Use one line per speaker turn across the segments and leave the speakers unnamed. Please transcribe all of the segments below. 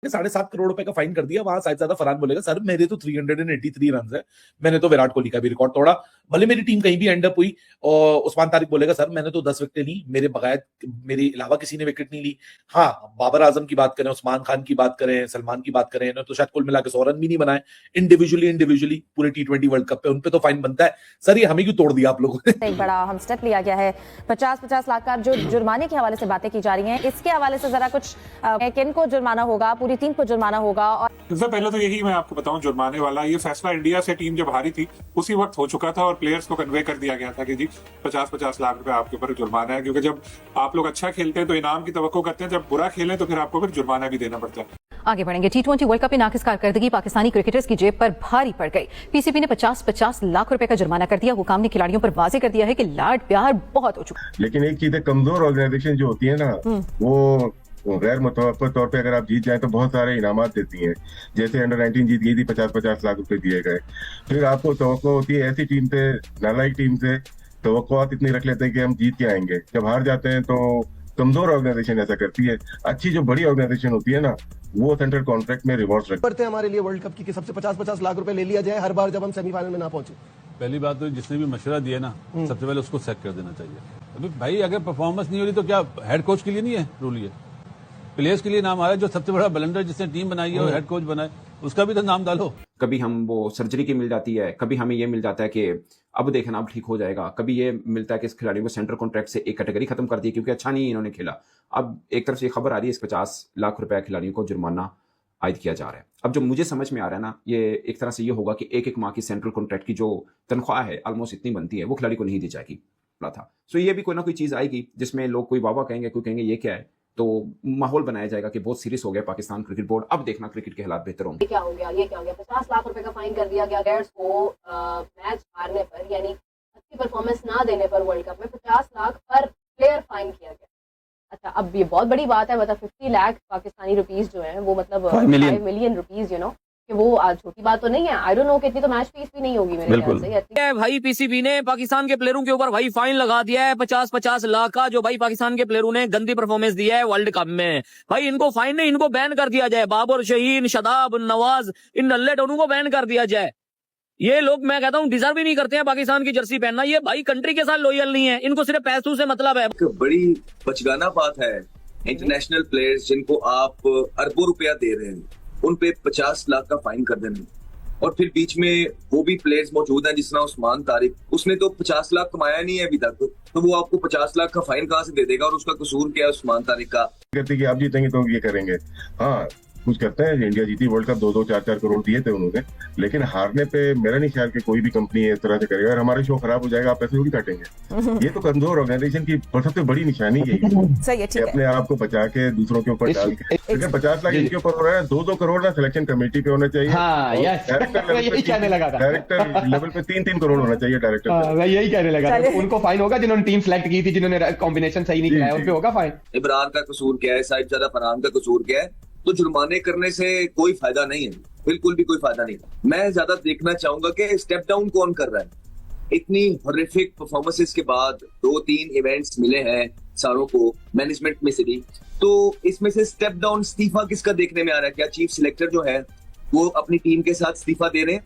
के 7.5 करोड़ रुपए का फाइन कर दिया। वहां साहिबजादा फरहान बोलेगा सर मेरे तो 383 रन है, मैंने तो विराट कोहली का भी रिकॉर्ड तोड़ा, भले मेरी टीम कहीं भी एंड अप हुई। और उस्मान तारिक बोलेगा सर मैंने तो 10 विकेट ली, मेरे बगैर मेरे अलावा किसी ने विकेट नहीं ली। हाँ, बाबर आजम की बात करें, उस्मान खान की बात करें, सलमान की बात करें, तो शायद कुल मिला के 100 रन भी नहीं बनाए इंडिविजुअली पूरे T20 वर्ल्ड कप पे, उनपे तो फाइन बनता है। सर ये हमें क्यों तोड़ दिया आप लोगों ने?
एक बड़ा हम स्टेप लिया गया है, 50-50 लाख का जो जुर्माने के हवाले से बातें की जा रही हैं, इसके हवाले से जरा कुछ किन को जुर्माना होगा, पूरी टीम को जुर्माना होगा? और
सबसे पहले तो यही मैं आपको बताऊं, जुर्माने वाला ये फैसला इंडिया से टीम जब हारी थी उसी वक्त हो चुका था और प्लेयर्स को कन्वे कर दिया गया था कि जी 50-50 लाख रुपए आपके ऊपर जुर्माना है, क्योंकि जब आप लोग अच्छा खेलते हैं तो इनाम की तवक्को करते हैं, जब बुरा खेलें तो फिर आपको फिर जुर्माना भी देना पड़ता है।
आगे बढ़ेंगे। T20 वर्ल्ड कप में नाकिस कारकर्दगी पाकिस्तानी क्रिकेटर्स की जेब पर भारी पड़ गई। पीसीबी ने 50-50 लाख रुपए का जुर्माना कर दिया। हुकाम ने खिलाड़ियों पर वाजे कर दिया है कि लाड प्यार बहुत हो चुका।
लेकिन एक चीज है, कमजोर ऑर्गेनाइजेशन जो होती है ना, वो गैर मुतवक्किल तौर पे अगर आप जीत जाए तो बहुत सारे इनामात देती हैं। जैसे अंडर-19 जीत गई थी, 50-50 लाख रुपए दिए गए। फिर आपको तवक्को होती है ऐसी टीम से, नालायक टीम से तवक्कुआत इतनी रख लेते हैं कि हम जीत के आएंगे, जब हार जाते हैं तो कमजोर ऑर्गेनाइजेशन ऐसा करती है। अच्छी जो बड़ी ऑर्गेनाइजेशन होती है ना, वो सेंट्रल कॉन्ट्रैक्ट में रिवॉर्ड्स रखते हैं
हमारे लिए वर्ल्ड कप की सबसे 50-50 लाख रुपए ले लिया जाए हर बार जब हम सेमीफाइनल में ना पहुंचे।
पहली बात तो जिसने भी मशवरा दिया ना, सबसे पहले उसको सेट कर देना चाहिए। अभी भाई अगर परफॉर्मेंस नहीं हो रही तो क्या हेड कोच के लिए नहीं है रूल, ये प्लेयर्स के लिए नाम आ रहा है। जो सबसे बड़ा ब्लंडर जिसने टीम बनाई है और हेड कोच बनाए, उसका भी तो नाम डालो।
कभी हम वो सर्जरी की मिल जाती है, कभी हमें ये मिल जाता है कि अब देखना अब ठीक हो जाएगा, कभी ये मिलता है कि इस खिलाड़ी को सेंट्रल कॉन्ट्रैक्ट से एक कैटेगरी खत्म कर दी क्योंकि अच्छा नहीं इन्होंने खेला। अब एक तरफ से ये खबर आ रही है इस 50 लाख रुपए खिलाड़ियों को जुर्माना आयद किया जा रहा है। अब जो मुझे समझ में आ रहा है ना, ये एक तरह से ये होगा कि एक माह की सेंट्रल कॉन्ट्रैक्ट की जो तनख्वाह है ऑलमोस्ट इतनी बनती है, वो खिलाड़ी को नहीं दी जाएगी था। सो ये भी कोई ना कोई चीज आएगी जिसमें लोग कोई वाह कहेंगे, कोई कहेंगे ये क्या है, तो माहौल बनाया जाएगा कि बहुत सीरियस हो गया पाकिस्तान क्रिकेट बोर्ड, अब देखना क्रिकेट के हालात बेहतर होंगे।
क्या हो गया, ये क्या हो गया? 50 लाख रुपए का फाइन कर दिया गया प्लेयर्स को मैच हारने पर, यानी अच्छी परफॉर्मेंस ना देने पर वर्ल्ड कप में 50 लाख पर प्लेयर फाइन किया गया। अच्छा, अब ये बहुत बड़ी बात है, मतलब 50 लाख पाकिस्तानी रुपीस जो है वो मतलब 5 मिलियन रुपीस, यू नो, कि वो छोटी बात तो नहीं है। आई डोंट नो कितनी तो मैच फीस भी नहीं होगी मेरे ख्याल से।
भाई पीसीबी ने पाकिस्तान के प्लेयरों के ऊपर भाई फाइन लगा दिया है 50-50 लाख का, जो भाई पाकिस्तान के प्लेयरों ने गंदी परफॉर्मेंस दी है वर्ल्ड कप में। भाई इनको फाइन नहीं, इनको बैन कर दिया जाए। बाबर, शहीन, शदाब, नवाज, इन नल्ले टोनों को बैन कर दिया जाए। ये लोग मैं कहता हूँ डिजर्व ही नहीं करते हैं पाकिस्तान की जर्सी पहनना। ये भाई कंट्री के साथ लॉयल नहीं है, इनको सिर्फ पैसों से मतलब है।
बड़ी बचगाना बात है, इंटरनेशनल प्लेयर्स जिनको आप अरबों रुपया दे रहे हैं उन पे 50 लाख का फाइन कर देना, और फिर बीच में वो भी प्लेयर्स मौजूद हैं जिस तरह उस्मान तारिक, उसने तो 50 लाख कमाया नहीं है अभी तक, तो वो आपको 50 लाख का फाइन कहाँ से दे देगा? और उसका कसूर क्या है उस्मान तारिक का?
कहते कि आप जीतेंगे तो ये करेंगे। हाँ, कुछ करते हैं। इंडिया जीती वर्ल्ड कप, 2-2, 4-4 करोड़ दिए थे उन्होंने, लेकिन हारने पे मेरा नहीं ख्याल कि कोई भी कंपनी इस तरह से करेगा। और हमारा शो खराब हो जाएगा, आप पैसे भी काटेंगे। ये तो कमजोर ऑर्गेनाइजेशन की सबसे बड़ी निशानी है, अपने आप को बचा के दूसरों के ऊपर डाल के। अगर 50 लाख इनके ऊपर हो रहा है, 2-2 करोड़ ना सिलेक्शन कमेटी पे होना चाहिए। डायरेक्टर लेवल पे 3-3 करोड़ होना चाहिए डायरेक्टर।
मैं यही कहने लगा, उनको फाइन होगा जिन्होंने टीम सेलेक्ट की थी, जिन्होंने कॉम्बिनेशन सही नहीं किया, उन पे होगा फाइन।
इमरान का कसूर क्या है, साहिबजादा फरहान का कसूर क्या है? तो जुर्माने करने से कोई फायदा नहीं है, बिल्कुल भी कोई फायदा नहीं। मैं ज्यादा देखना चाहूंगा कि स्टेप डाउन कौन कर रहा है। इतनी हॉरिफिक परफॉर्मेंसेस के बाद 2-3 इवेंट्स मिले हैं सारों को मैनेजमेंट में से भी, तो इसमें से स्टेप डाउन इस्तीफा किसका देखने में आ रहा है? क्या चीफ सिलेक्टर जो है वो अपनी टीम के साथ इस्तीफा दे रहे हैं?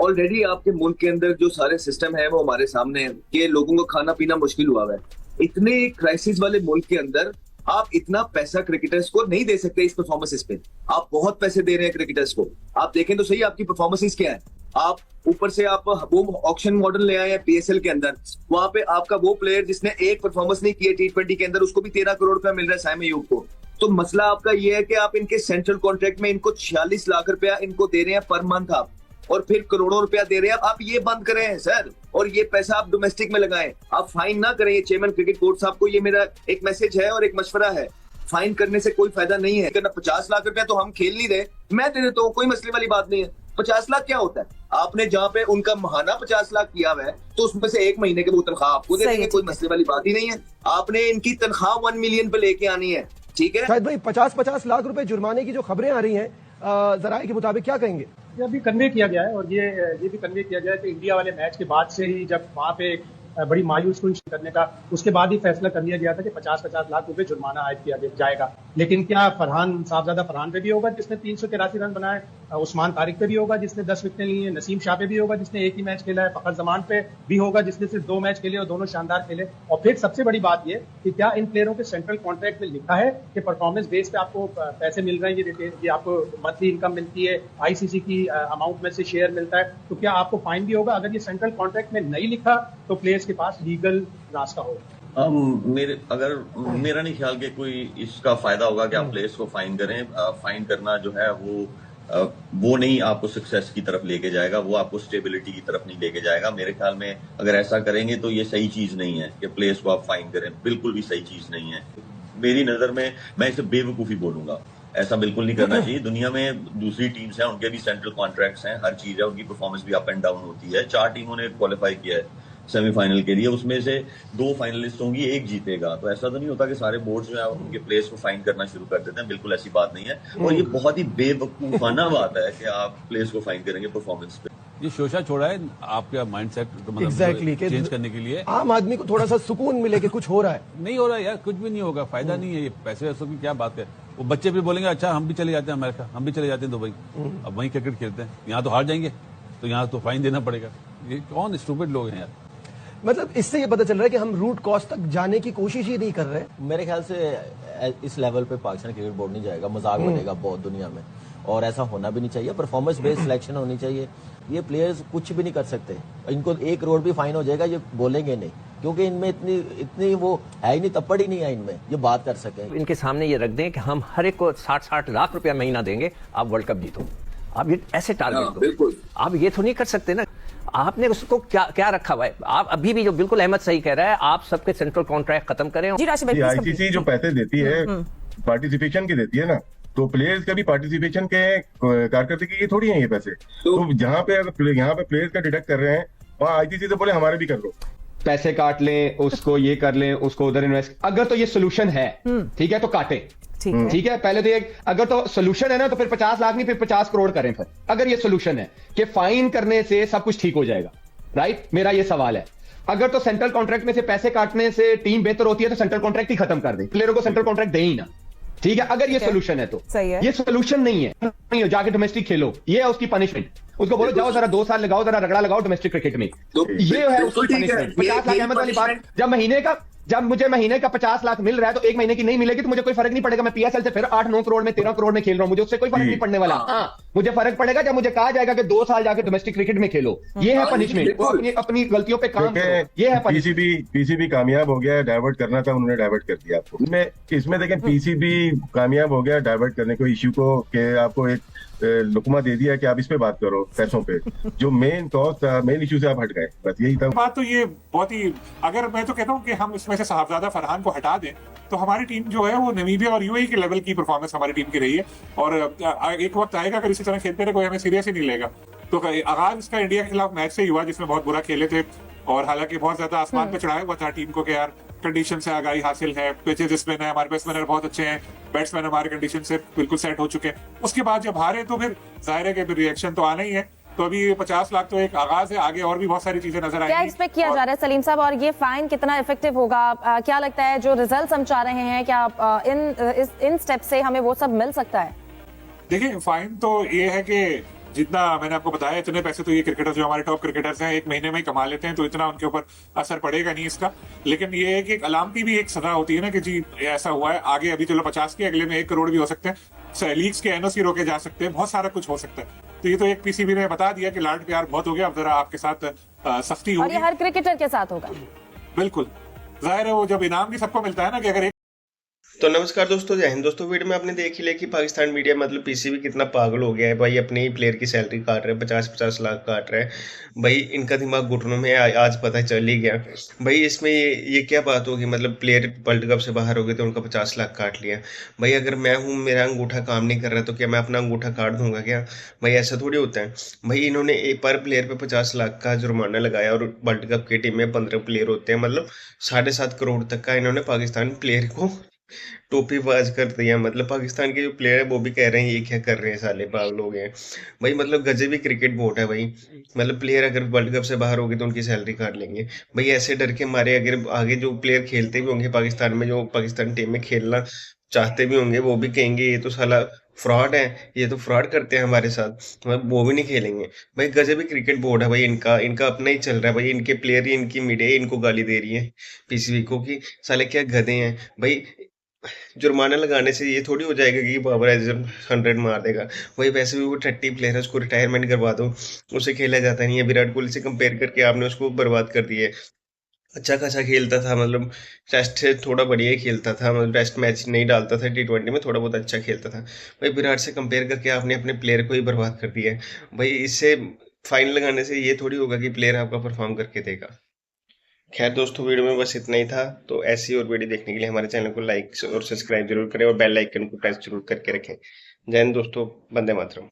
ऑलरेडी आपके मुल्क के अंदर जो सारे सिस्टम है वो हमारे सामने है कि लोगों को खाना पीना मुश्किल हुआ है। इतने क्राइसिस वाले मुल्क के अंदर आप इतना पैसा क्रिकेटर्स को नहीं दे सकते इस परफॉर्मेंसेस पे। आप बहुत पैसे दे रहे हैं क्रिकेटर्स को, आप देखें तो सही आपकी परफॉर्मेंसेस क्या है। आप ऊपर से आप वो ऑक्शन मॉडल ले आए हैं पीएसएल के अंदर, वहां पे आपका वो प्लेयर जिसने एक परफॉर्मेंस नहीं की है T20 के अंदर, उसको भी 13 करोड़ रुपया मिल रहा है साइम अयूब को। तो मसला आपका ये है कि आप इनके सेंट्रल कॉन्ट्रैक्ट में इनको 46 लाख रुपया इनको दे रहे हैं पर मंथ आप, और फिर करोड़ों रुपया दे रहे हैं आप। ये बंद करें हैं सर, और ये पैसा आप डोमेस्टिक में लगाएं, आप फाइन ना करें। ये चेयरमैन क्रिकेट बोर्ड साहब को ये मेरा एक मैसेज है और एक मशवरा है। फाइन करने से कोई फायदा नहीं है। 50 लाख रुपया तो हम खेल नहीं रहे, मैं दे देता हूँ, कोई मसले वाली बात नहीं है। 50 लाख क्या होता है? आपने जहाँ पे उनका महाना 50 लाख किया हुआ है तो उसमें से एक महीने के वो तनख्वाह आपको दे देंगे, कोई मसले वाली बात ही नहीं है। आपने इनकी तनख्वाह 1 मिलियन पे लेके आनी है, ठीक है?
शायद भाई 50-50 लाख रुपए जुर्माने की जो खबरें आ रही हैं जराए के मुताबिक, क्या कहेंगे?
ये अभी कन्वे किया गया है, और ये भी कन्वे किया गया है कि इंडिया वाले मैच के बाद से ही जब वहाँ पे बड़ी मायूस करने का, उसके बाद ही फैसला कर लिया गया था कि 50-50 लाख रुपए जुर्माना आयद किया जाएगा। लेकिन क्या फरहान साहबजादा फरहान पे भी होगा जिसने 383 रन बनाए, उस्मान तारिक पे भी होगा जिसने 10 विकेटें ली हैं, नसीम शाह पे भी होगा जिसने एक ही मैच खेला है, फखर जमान पे भी होगा जिसने सिर्फ 2 मैच खेले और दोनों शानदार खेले। और फिर सबसे बड़ी बात ये कि क्या इन प्लेयरों के सेंट्रल कॉन्ट्रैक्ट में लिखा है कि परफॉर्मेंस बेस पे आपको पैसे मिल रहे हैं, ये आपको मंथली इनकम मिलती है, आईसीसी की अमाउंट में से शेयर मिलता है, तो क्या आपको फाइन भी होगा? अगर ये सेंट्रल कॉन्ट्रैक्ट में नहीं लिखा तो प्लेयर्स के पास लीगल रास्ता होगा।
मेरा नहीं ख्याल कि कोई इसका फायदा होगा कि आप प्लेयर्स को फाइन करें। फाइन करना जो है वो नहीं आपको सक्सेस की तरफ लेके जाएगा, वो आपको स्टेबिलिटी की तरफ नहीं लेके जाएगा। मेरे ख्याल में अगर ऐसा करेंगे तो ये सही चीज नहीं है कि प्लेयर्स को आप फाइन करें, बिल्कुल भी सही चीज नहीं है। मेरी नजर में मैं इसे बेवकूफी बोलूंगा, ऐसा बिल्कुल नहीं करना चाहिए। दुनिया में दूसरी टीम्स हैं, उनके भी सेंट्रल कॉन्ट्रैक्ट्स हैं, हर चीज है, उनकी परफॉर्मेंस भी अप एंड डाउन होती है। 4 टीमों ने क्वालिफाई किया है सेमीफाइनल के लिए, उसमें से 2 फाइनलिस्ट होंगी, 1 जीतेगा। तो ऐसा तो नहीं होता कि सारे बोर्ड जो है उनके प्लेयर्स को फाइन करना शुरू कर देते हैं, बिल्कुल ऐसी बात नहीं है। और ये बहुत ही बेवकूफाना बात है कि आप प्लेयर्स को फाइन करेंगे परफॉर्मेंस पे।
ये शोषा छोड़ा है आपका माइंडसेट चेंज करने के लिए।
आम आदमी को थोड़ा सा सुकून मिले कि कुछ हो रहा है।
नहीं हो रहा है यार, कुछ भी नहीं होगा, फायदा नहीं है। ये पैसे वैसों की क्या बात है। वो बच्चे भी बोलेंगे अच्छा हम भी चले जाते हैं अमेरिका, हम भी चले जाते हैं दुबई, अब वहीं क्रिकेट खेलते हैं, यहाँ तो हार जाएंगे तो यहाँ तो फाइन देना पड़ेगा। ये कौन स्टूपिड लोग हैं यार।
मतलब इससे ये पता चल रहा है कि हम रूट कॉज तक जाने की कोशिश ही नहीं कर रहे।
मेरे ख्याल से इस लेवल पे पाकिस्तान क्रिकेट बोर्ड नहीं जाएगा, मजाक बनेगा बहुत दुनिया में, और ऐसा होना भी नहीं चाहिए। परफॉर्मेंस बेस्ड सिलेक्शन होनी चाहिए। ये प्लेयर्स कुछ भी नहीं कर सकते, इनको 1 करोड़ भी फाइन हो जाएगा ये बोलेंगे नहीं, क्योंकि इनमें इतनी वो है ही नहीं, तप्पड़ ही नहीं है इनमें ये बात कर सके।
इनके सामने ये रख दें कि हम हर एक को 60-60 लाख रुपया महीना देंगे, आप वर्ल्ड कप जीतो। आप ये ऐसे टारगेट दो, बिल्कुल आप ये तो नहीं कर सकते ना। आपने उसको क्या रखा हुआ है? आप अभी भी जो बिल्कुल अहमद सही कह रहा है, आप सबके सेंट्रल कॉन्ट्रैक्ट खत्म करें।
आईसीसी जो पैसे देती है पार्टिसिपेशन की देती है ना, तो प्लेयर्स का भी पार्टिसिपेशन के कारकर्दगी की थोड़ी है ये पैसे। तो जहाँ पे अगर यहाँ पे प्लेयर्स का डिडक्ट कर रहे हैं, वहाँ आईसीसी से बोले हमारे भी कर लो,
पैसे काट लें, उसको ये कर लें, उसको उधर इन्वेस्ट। अगर तो ये सोल्यूशन है ठीक है तो काटे, ठीक है। पहले तो ये अगर तो सोल्यूशन है ना तो फिर 50 लाख नहीं फिर 50 करोड़ करें। फिर अगर ये सोल्यूशन है कि फाइन करने से सब कुछ ठीक हो जाएगा, राइट, मेरा ये सवाल है। अगर तो सेंट्रल कॉन्ट्रैक्ट में से पैसे काटने से टीम बेहतर होती है तो सेंट्रल कॉन्ट्रैक्ट ही खत्म कर दे, प्लेयरों को सेंट्रल कॉन्ट्रैक्ट दे ही ना, ठीक है। अगर ये सोल्यूशन है तो सही है। ये सोल्यूशन नहीं है, नहीं हो जाके डोमेस्टिक खेलो, ये है उसकी पनिशमेंट। उसको बोलो जाओ जरा 2 साल लगाओ, जरा रगड़ा लगाओ डोमेस्टिक क्रिकेट में, तो ये है उसकी पनिशमेंट। 50 लाख अहमद वाली बात, जब मुझे महीने का 50 लाख मिल रहा है तो 1 महीने की नहीं मिलेगी तो मुझे कोई फर्क नहीं पड़ेगा। मैं पीएसएल से फिर 8-9 करोड़ में 13 करोड़ में खेल रहा हूं, मुझे उससे कोई फर्क नहीं पड़ने वाला। हाँ, मुझे फर्क पड़ेगा जब मुझे कहा जाएगा कि 2 साल जाके डोमेस्टिक क्रिकेट में खेलो। ये है पनिशमेंट, अपनी गलतियों पे काम करो, ये है
पीसीबी कामयाब हो गया, डाइवर्ट करना था उन्होंने डाइवर्ट कर दिया आपको। इसमें देखें पीसीबी कामयाब हो गया डाइवर्ट करने को इश्यू को, कि आपको एक लुकमा दे दिया कि आप इस पे बात करो पैसों पे, जो मेन कॉज था, मेन इश्यू से आप हट गए, बस यही था
बात। तो ये बहुत ही, अगर मैं तो कहता हूँ कि हम इसमें से साहबजादा फरहान को हटा दें तो हमारी टीम जो है वो नामीबिया और यूएई के लेवल की परफॉर्मेंस हमारी टीम की रही है। और एक वक्त आएगा अगर इसी तरह खेलते रहे कोई हमें सीरियस ही नहीं लेगा। तो आगाज इसका इंडिया के खिलाफ मैच से ही हुआ जिसमें बहुत बुरा खेले थे, और हालांकि बहुत ज्यादा आसमान पे चढ़ाया हुआ था टीम को कि यार कंडीशन से आगाही हासिल है, पिचेस स्पिन है, हमारे बैट्समैन बहुत अच्छे हैं, बैट्समैन हमारे कंडीशन से बिल्कुल सेट हो चुके हैं। उसके बाद जब हारे तो फिर जाहिर है कि फिर रिएक्शन तो आना ही है। तो अभी 50 लाख तो एक आगाज है, आगे और भी बहुत सारी चीजें नजर आएंगी।
क्या एक्सपेक्ट किया जा रहा है सलीम साहब, और ये फाइन कितना इफेक्टिव होगा? क्या लगता है जो रिजल्ट्स हम चाह रहे हैं, क्या इन स्टेप से हमें वो सब मिल सकता है?
देखिए फाइन तो ये है कि जितना मैंने आपको बताया इतने पैसे तो ये क्रिकेटर्स जो हमारे टॉप क्रिकेटर्स हैं 1 महीने में ही कमा लेते हैं, तो इतना उनके ऊपर असर पड़ेगा नहीं इसका। लेकिन ये है कि एक अलामती भी एक सजा होती है ना कि जी ऐसा हुआ है, आगे अभी चलो 50 के अगले में 1 करोड़ भी हो सकते हैं, लीग्स के एनओसी रोके जा सकते हैं, बहुत सारा कुछ हो सकता है। तो ये तो एक पीसीबी ने बता दिया कि लाड प्यार बहुत हो गया, अब जरा आपके साथ सख्ती होगी।
और ये हर क्रिकेटर के साथ होगा
बिल्कुल, जाहिर है वो जब इनाम भी सबको मिलता है ना कि अगर
तो नमस्कार दोस्तों, जय हिंद दोस्तों। वीडियो में आपने देख ही लिया कि पाकिस्तान मीडिया मतलब पीसीबी कितना पागल हो गया है भाई, अपने ही प्लेयर की सैलरी काट रहे हैं, 50-50 लाख काट रहे हैं भाई। इनका दिमाग घुटनों में आज पता चल ही गया भाई। इसमें ये क्या बात होगी, मतलब प्लेयर वर्ल्ड कप से बाहर हो गए तो उनका 50 लाख काट लिया भाई। अगर मैं हूँ, मेरा अंगूठा काम नहीं कर रहा तो क्या मैं अपना अंगूठा काट दूंगा क्या भाई? ऐसा थोड़ी होता है भाई। इन्होंने पर प्लेयर पे 50 लाख का जुर्माना लगाया, और वर्ल्ड कप की टीम में 15 प्लेयर होते हैं, मतलब 7.5 करोड़ तक का इन्होंने पाकिस्तान प्लेयर को टोपीबाज कर दिया। मतलब पाकिस्तान के जो प्लेयर है वो भी कह रहे हैं ये क्या कर रहे हैं, साले पागल हो गए हैं भाई। मतलब गजब ही क्रिकेट बोर्ड है भाई। मतलब प्लेयर अगर वर्ल्ड कप से बाहर हो गए तो उनकी सैलरी काट लेंगे भाई। ऐसे डर के मारे अगर आगे जो प्लेयर खेलते भी होंगे पाकिस्तान में, जो पाकिस्तान टीम में खेलना चाहते भी होंगे, वो भी कहेंगे ये तो साला फ्रॉड है, ये तो फ्रॉड करते हैं हमारे साथ, मतलब वो भी नहीं खेलेंगे भाई। गजब ही क्रिकेट बोर्ड है भाई इनका। इनका अपना ही चल रहा है भाई। इनके प्लेयर ही, इनकी मीडिया इनको गाली दे रही है पीसीबी को कि साले क्या गधे हैं भाई। जुर्माना लगाने से ये थोड़ी हो जाएगा कि बाबर आजम 100 मार देगा भाई। वैसे भी वो 30 प्लेयर है, उसको रिटायरमेंट करवा दो, उसे खेला जाता नहीं है। विराट कोहली से कंपेयर करके आपने उसको बर्बाद कर दिया है। अच्छा खासा खेलता था, मतलब टेस्ट से थोड़ा बढ़िया ही खेलता था, मतलब टेस्ट मैच नहीं डालता था, T20 में थोड़ा बहुत अच्छा खेलता था भाई। विराट से कंपेयर करके आपने अपने प्लेयर को ही बर्बाद कर दिया है भाई। इससे फाइन लगाने से ये थोड़ी होगा कि प्लेयर आपका परफॉर्म करके देगा। खैर दोस्तों, वीडियो में बस इतना ही था। तो ऐसी और वीडियो देखने के लिए हमारे चैनल को लाइक और सब्सक्राइब जरूर करें और बेल आइकन को प्रेस जरूर करके रखें। जय हिंद दोस्तों, वंदे मातरम।